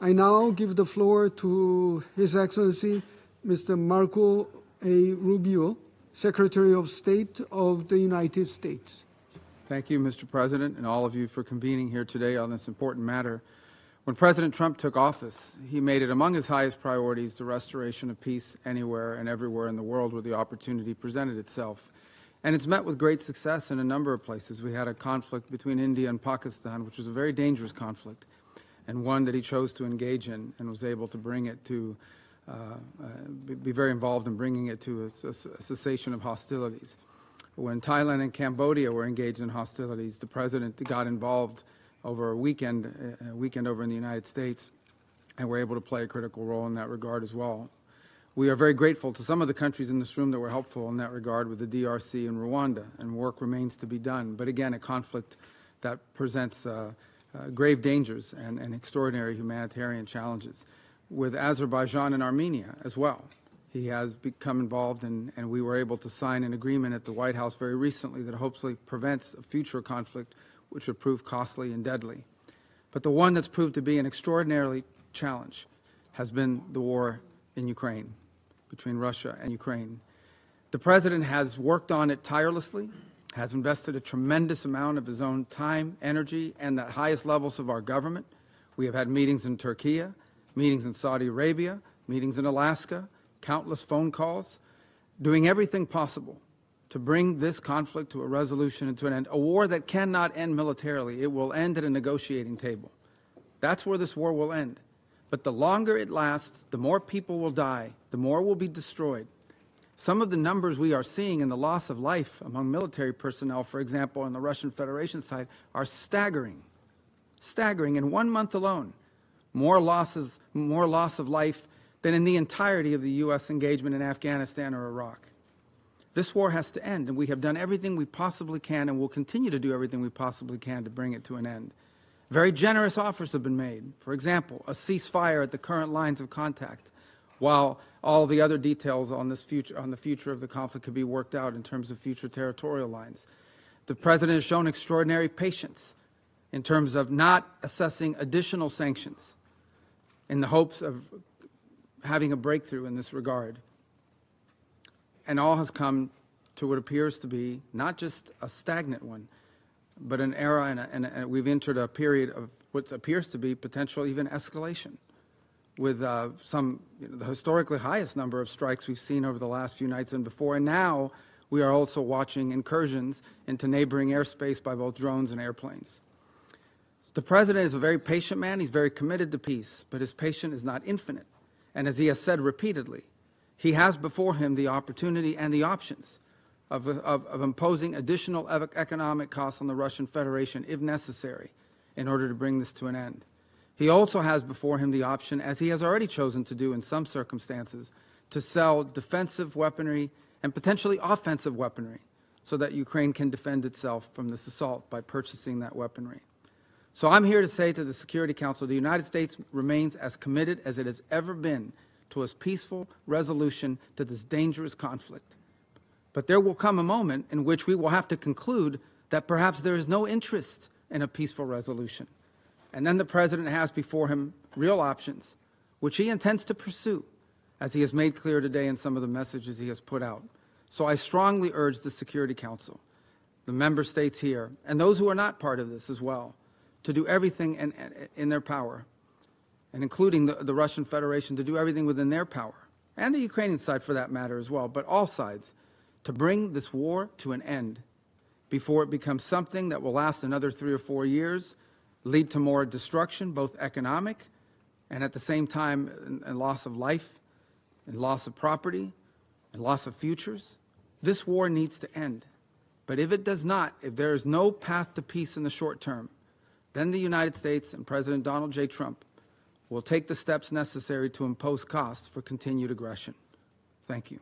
I now give the floor to His Excellency Mr. Marco A. Rubio, Secretary of State of the United States. Thank you, Mr. President, and all of you for convening here today on this important matter. When President Trump took office, he made it among his highest priorities the restoration of peace anywhere and everywhere in the world where the opportunity presented itself. And it's met with great success in a number of places. We had a conflict between India and Pakistan, which was a very dangerous conflict, and one that he chose to engage in and was able to bring it to, be very involved in bringing it to a cessation of hostilities. When Thailand and Cambodia were engaged in hostilities, the President got involved over a weekend over in the United States, and were able to play a critical role in that regard as well. We are very grateful to some of the countries in this room that were helpful in that regard with the DRC and Rwanda, and work remains to be done. But again, a conflict that presents grave dangers and extraordinary humanitarian challenges. With Azerbaijan and Armenia as well, he has become involved, and we were able to sign an agreement at the White House very recently that hopefully prevents a future conflict which would prove costly and deadly. But the one that's proved to be an extraordinary challenge has been the war in Ukraine, between Russia and Ukraine. The President has worked on it tirelessly, has invested a tremendous amount of his own time, energy, and the highest levels of our government. We have had meetings in Turkey, meetings in Saudi Arabia, meetings in Alaska, countless phone calls, doing everything possible to bring this conflict to a resolution and to an end. A war that cannot end militarily. It will end at a negotiating table. That's where this war will end. But the longer it lasts, the more people will die, the more will be destroyed. Some of the numbers we are seeing in the loss of life among military personnel, for example, on the Russian Federation side, are staggering. Staggering. In 1 month alone, more loss of life than in the entirety of the U.S. engagement in Afghanistan or Iraq. This war has to end, and we have done everything we possibly can and will continue to do everything we possibly can to bring it to an end. Very generous offers have been made. For example, a ceasefire at the current lines of contact, while all the other details on the future of the conflict could be worked out in terms of future territorial lines. The President has shown extraordinary patience in terms of not assessing additional sanctions in the hopes of having a breakthrough in this regard. And all has come to what appears to be not just a stagnant one, but an era, and we've entered a period of what appears to be potential even escalation, with the historically highest number of strikes we've seen over the last few nights and before. And now we are also watching incursions into neighboring airspace by both drones and airplanes. The President is a very patient man. He's very committed to peace, but his patience is not infinite. And as he has said repeatedly, he has before him the opportunity and the options of imposing additional economic costs on the Russian Federation, if necessary, in order to bring this to an end. He also has before him the option, as he has already chosen to do in some circumstances, to sell defensive weaponry and potentially offensive weaponry so that Ukraine can defend itself from this assault by purchasing that weaponry. So I'm here to say to the Security Council, the United States remains as committed as it has ever been to a peaceful resolution to this dangerous conflict. But there will come a moment in which we will have to conclude that perhaps there is no interest in a peaceful resolution. And then the President has before him real options, which he intends to pursue, as he has made clear today in some of the messages he has put out. So I strongly urge the Security Council, the member states here, and those who are not part of this as well, to do everything in their power, and including the Russian Federation, to do everything within their power, and the Ukrainian side for that matter as well, but all sides, to bring this war to an end before it becomes something that will last another 3 or 4 years, lead to more destruction, both economic and at the same time a loss of life and loss of property and loss of futures. This war needs to end. But if it does not, if there is no path to peace in the short term, then the United States and President Donald J. Trump will take the steps necessary to impose costs for continued aggression. Thank you.